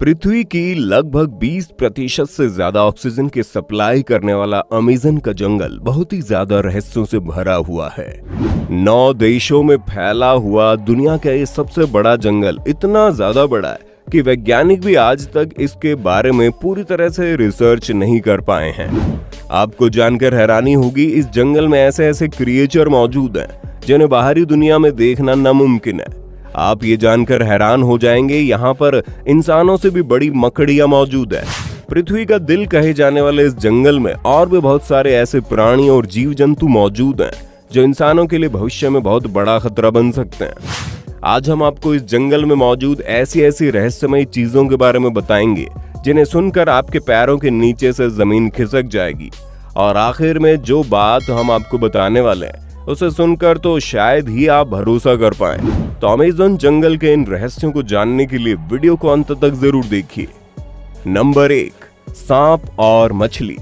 पृथ्वी की लगभग 20% से ज्यादा ऑक्सीजन की सप्लाई करने वाला अमेज़न का जंगल बहुत ही ज्यादा रहस्यों से भरा हुआ है। 9 देशों में फैला हुआ दुनिया का ये सबसे बड़ा जंगल इतना ज्यादा बड़ा है कि वैज्ञानिक भी आज तक इसके बारे में पूरी तरह से रिसर्च नहीं कर पाए हैं। आपको जानकर हैरानी होगी, इस जंगल में ऐसे ऐसे क्रिएचर मौजूद हैं जिन्हें बाहरी दुनिया में देखना नामुमकिन है। आप ये जानकर हैरान हो जाएंगे, यहाँ पर इंसानों से भी बड़ी मकड़ियां मौजूद है। पृथ्वी का दिल कहे जाने वाले इस जंगल में और भी बहुत सारे ऐसे प्राणी और जीव जंतु मौजूद हैं जो इंसानों के लिए भविष्य में बहुत बड़ा खतरा बन सकते हैं। आज हम आपको इस जंगल में मौजूद ऐसी ऐसी रहस्यमयी चीजों के बारे में बताएंगे जिन्हें सुनकर आपके पैरों के नीचे से जमीन खिसक जाएगी। और आखिर में जो बात हम आपको बताने वाले हैं उसे सुनकर तो शायद ही आप भरोसा कर पाएं। तो अमेज़न जंगल के इन रहस्यों को जानने के लिए वीडियो को अंत तक जरूर देखिए। नंबर 1, सांप और मछली।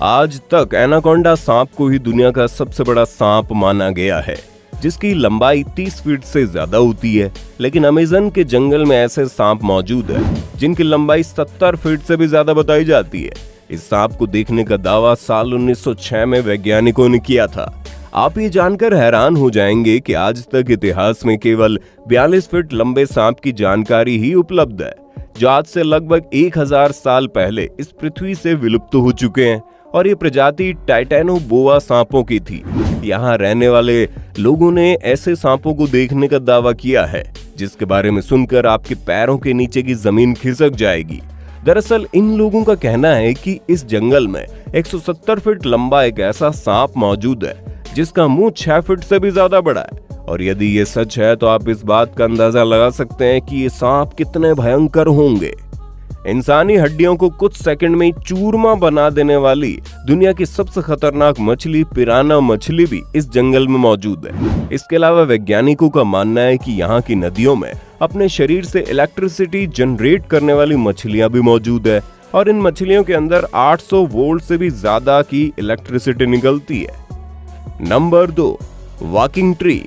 आज तक एनाकोंडा सांप को ही दुनिया का सबसे बड़ा सांप माना गया है, जिसकी लंबाई 30 फीट से ज्यादा होती है। लेकिन अमेज़न के जंगल में ऐसे सांप मौजूद हैं जिनकी लंबाई 70 फीट से भी ज्यादा बताई जाती है। इस सांप को देखने का दावा साल 1906 में वैज्ञानिकों ने किया था। आप ये जानकर हैरान हो जाएंगे कि आज तक इतिहास में केवल 42 फीट लंबे सांप की जानकारी ही उपलब्ध है, जो आज से लगभग 1000 साल पहले इस पृथ्वी से विलुप्त हो चुके हैं। और ये प्रजाति टाइटेनोबोआ सांपों की थी। यहाँ रहने वाले लोगों ने ऐसे सांपों को देखने का दावा किया है जिसके बारे में सुनकर आपके पैरों के नीचे की जमीन खिसक जाएगी। दरअसल इन लोगों का कहना है कि इस जंगल में 170 फीट लंबा एक ऐसा सांप मौजूद है जिसका मुंह 6 फीट से भी ज्यादा बड़ा है। और यदि ये सच है तो आप इस बात का अंदाजा लगा सकते हैं कि ये सांप कितने भयंकर होंगे। इंसानी हड्डियों को कुछ सेकंड में चूरमा बना देने वाली दुनिया की सबसे खतरनाक मछली पिराना मछली भी इस जंगल में मौजूद है। इसके अलावा वैज्ञानिकों का मानना है कि यहाँ की नदियों में अपने शरीर से इलेक्ट्रिसिटी जनरेट करने वाली मछलियां भी मौजूद है। और इन मछलियों के अंदर 800 वोल्ट से भी ज्यादा की इलेक्ट्रिसिटी निकलती है। Number 2, walking tree.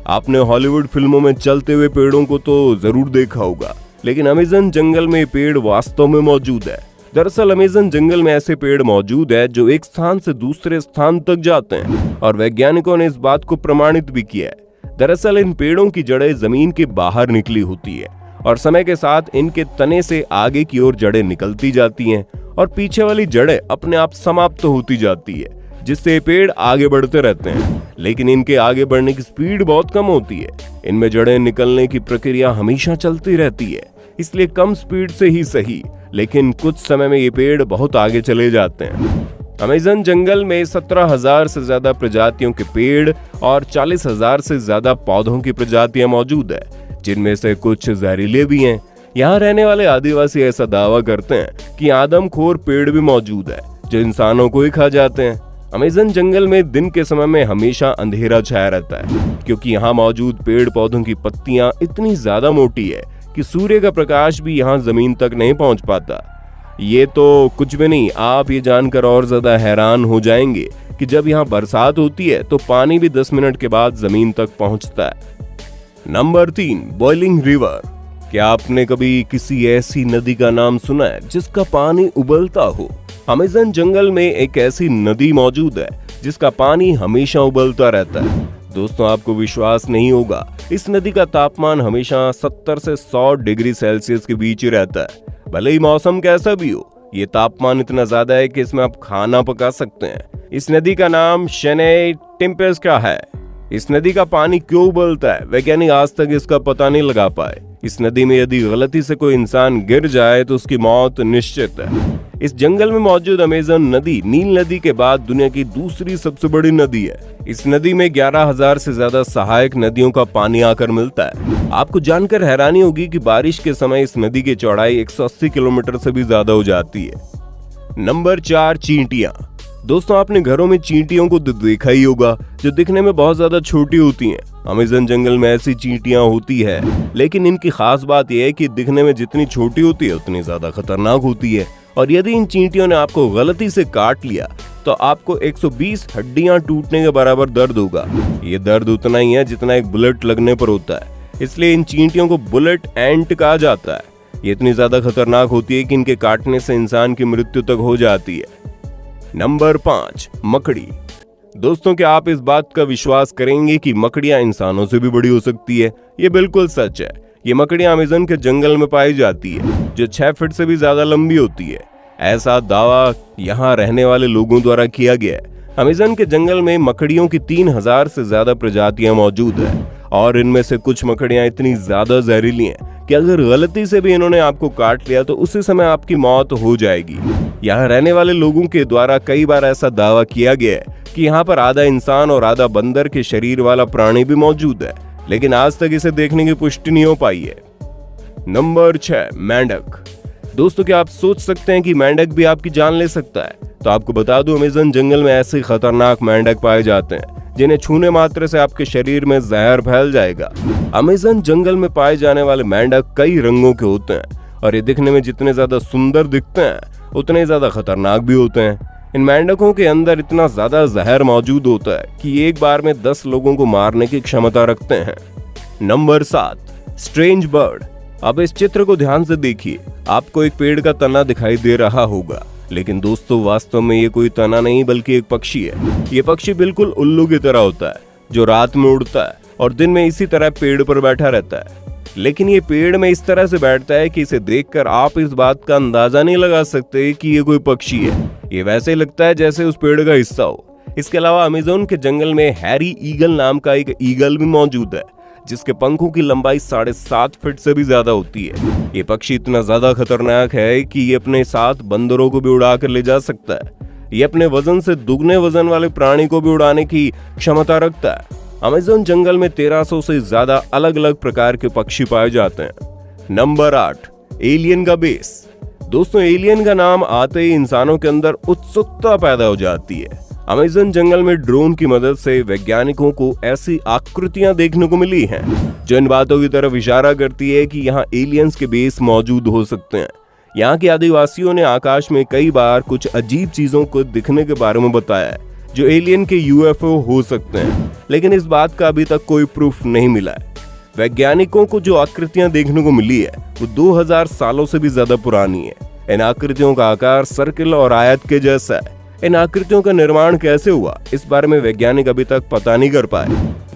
आपने हॉलीवुड फिल्मों में चलते हुए पेड़ों को तो जरूर देखा होगा, लेकिन अमेज़न जंगल में पेड़ वास्तव में मौजूद है। दरअसल अमेज़न जंगल में ऐसे पेड़ मौजूद है जो एक स्थान से दूसरे स्थान तक जाते हैं, और वैज्ञानिकों ने इस बात को प्रमाणित भी किया है। दरअसल इन पेड़ों की जड़ें जमीन के बाहर निकली होती है और समय के साथ इनके तने से आगे की ओर जड़ें निकलती जाती हैं और पीछे वाली जड़ें अपने आप समाप्त होती जाती है, जिससे पेड़ आगे बढ़ते रहते हैं। लेकिन इनके आगे बढ़ने की स्पीड बहुत कम होती है। इनमें जड़ें निकलने की प्रक्रिया हमेशा चलती रहती है, इसलिए कम स्पीड से ही सही, लेकिन कुछ समय में ये पेड़ बहुत आगे चले जाते हैं। अमेज़न जंगल में 17,000 से ज्यादा प्रजातियों के पेड़ और 40,000 से ज्यादा पौधों की प्रजातियां मौजूद है, जिनमें से कुछ जहरीले भी हैं। यहाँ रहने वाले आदिवासी ऐसा दावा करते हैं कि आदमखोर पेड़ भी मौजूद है जो इंसानों को ही खा जाते हैं। अमेज़न जंगल में दिन के समय में हमेशा अंधेरा छाया रहता है, क्योंकि यहाँ मौजूद पेड़ पौधों की पत्तियां इतनी ज्यादा मोटी है कि सूर्य का प्रकाश भी यहाँ जमीन तक नहीं पहुँच पाता। ये तो कुछ भी नहीं, आप ये जानकर और ज्यादा हैरान हो जाएंगे कि जब यहाँ बरसात होती है तो पानी भी 10 मिनट के बाद जमीन तक पहुँचता है। Number 3, boiling river. क्या आपने कभी किसी ऐसी नदी का नाम सुना है जिसका पानी उबलता हो? अमेज़न जंगल में एक ऐसी नदी मौजूद है जिसका पानी हमेशा उबलता रहता है। दोस्तों, आपको विश्वास नहीं होगा, इस नदी का तापमान हमेशा 70 से 100 डिग्री सेल्सियस के बीच ही रहता है। भले ही मौसम कैसा भी हो, ये तापमान इतना ज्यादा है कि इसमें आप खाना पका सकते हैं। इस नदी का नाम शेने टिम्पेस का है। इस नदी का पानी क्यों उबलता है, वैज्ञानिक आज तक इसका पता नहीं लगा पाए। इस नदी में यदि गलती से कोई इंसान गिर जाए तो उसकी मौत निश्चित है। इस जंगल में मौजूद अमेज़न नदी नील नदी के बाद दुनिया की दूसरी सबसे बड़ी नदी है। इस नदी में 11,000 से ज्यादा सहायक नदियों का पानी आकर मिलता है। आपको जानकर हैरानी होगी कि बारिश के समय इस नदी की चौड़ाई 180 किलोमीटर से भी ज्यादा हो जाती है। नंबर 4, चींटियां। दोस्तों, आपने घरों में चींटियों को देखा ही होगा, जो दिखने में बहुत ज्यादा छोटी होती हैं। अमेज़न जंगल में ऐसी चींटियां होती है, लेकिन इनकी खास बात यह है कि दिखने में जितनी छोटी होती है उतनी ज्यादा खतरनाक होती है। और यदि इन चींटियों ने आपको गलती से काट लिया तो आपको 120 हड्डियां टूटने के बराबर दर्द होगा। ये दर्द उतना ही है जितना एक बुलेट लगने पर होता है, इसलिए इन चींटियों को बुलेट एंट कहा जाता है। ये इतनी ज्यादा खतरनाक होती है कि इनके काटने से इंसान की मृत्यु तक हो जाती है। नंबर 5, मकड़ी। दोस्तों, क्या आप इस बात का विश्वास करेंगे कि मकड़ियां इंसानों से भी बड़ी हो सकती है? ये बिल्कुल सच है। ये मकड़ियां अमेज़न के जंगल में पाई जाती है, जो 6 फीट से भी ज्यादा लंबी होती है। ऐसा दावा यहाँ रहने वाले लोगों द्वारा किया गया है। अमेज़न के जंगल में मकड़ियों की 3000 से ज्यादा प्रजातियां मौजूद है और इनमें से कुछ मकड़ियां इतनी ज्यादा जहरीली हैं कि अगर गलती से भी इन्होंने आपको काट लिया तो उसी समय आपकी मौत हो जाएगी। यहाँ रहने वाले लोगों के द्वारा कई बार ऐसा दावा किया गया है कि यहाँ पर आधा इंसान और आधा बंदर के शरीर वाला प्राणी भी मौजूद है, लेकिन आज तक इसे देखने की पुष्टि नहीं हो पाई है। नंबर 6, मेंढक। दोस्तों, क्या आप सोच सकते हैं कि मेंढक भी आपकी जान ले सकता है? तो आपको बता दूं, अमेज़न जंगल में ऐसे खतरनाक मेंढक पाए जाते हैं जिन्हें छूने मात्र से आपके शरीर में जहर फैल जाएगा। अमेज़न जंगल में पाए जाने वाले मेंढक कई रंगों के होते हैं और ये दिखने में जितने ज्यादा सुंदर दिखते हैं उतने ज्यादा खतरनाक भी होते हैं। इन मेंढकों के अंदर इतना ज्यादा जहर मौजूद होता है कि एक बार में 10 लोगों को मारने की क्षमता रखते हैं। Number 7, strange bird. अब इस चित्र को ध्यान से देखिए। आपको एक पेड़ का तना दिखाई दे रहा होगा, लेकिन दोस्तों वास्तव में ये कोई तना नहीं बल्कि एक पक्षी है। ये पक्षी बिल्कुल उल्लू की तरह होता है, जो रात में उड़ता है और दिन में इसी तरह पेड़ पर बैठा रहता है। लेकिन ये पेड़ में इस तरह से बैठता है कि इसे देखकर आप इस बात का अंदाजा नहीं लगा सकते कि ये कोई पक्षी है। ये वैसे लगता है जैसे उस पेड़ का हिस्सा हो। इसके अलावा अमेज़न के जंगल में हैरी ईगल नाम का एक ईगल भी मौजूद है, जिसके पंखों की लंबाई 7.5 फीट से भी ज्यादा होती है। ये पक्षी इतना ज्यादा खतरनाक है कि ये अपने साथ बंदरों को भी उड़ा कर ले जा सकता है। ये अपने वजन से दुगने वजन वाले प्राणी को भी उड़ाने की क्षमता रखता है। अमेज़न जंगल में 1300 से ज्यादा अलग अलग प्रकार के पक्षी पाए जाते हैं। नंबर 8, एलियन का बेस। दोस्तों, एलियन का नाम आते ही इंसानों के अंदर उत्सुकता पैदा हो जाती है। अमेज़न जंगल में ड्रोन की मदद से वैज्ञानिकों को ऐसी आकृतियां देखने को मिली हैं जो इन बातों की तरफ इशारा करती है कि यहाँ एलियंस के बेस मौजूद हो सकते हैं। यहाँ के आदिवासियों ने आकाश में कई बार कुछ अजीब चीजों को दिखने के बारे में बताया है जो एलियन के यूएफओ हो सकते हैं, लेकिन इस बात का अभी तक कोई प्रूफ नहीं मिला है। वैज्ञानिकों को जो आकृतियां देखने को मिली है वो 2000 सालों से भी ज्यादा पुरानी है। इन आकृतियों का आकार सर्किल और आयत के जैसा है। इन आकृतियों का निर्माण कैसे हुआ, इस बारे में वैज्ञानिक अभी तक पता नहीं कर पाए।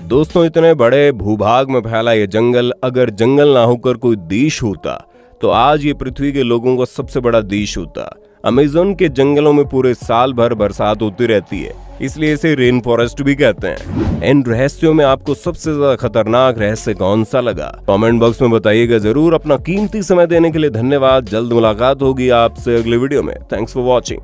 दोस्तों, इतने बड़े भूभाग में फैला ये जंगल अगर जंगल ना होकर कोई देश होता तो आज ये पृथ्वी के लोगों का सबसे बड़ा देश होता। अमेज़न के जंगलों में पूरे साल भर बरसात होती रहती है, इसलिए इसे रेन फॉरेस्ट भी कहते हैं। इन रहस्यों में आपको सबसे ज्यादा खतरनाक रहस्य कौन सा लगा? कमेंट बॉक्स में बताइएगा जरूर। अपना कीमती समय देने के लिए धन्यवाद। जल्द मुलाकात होगी आपसे अगले वीडियो में। Thanks for watching.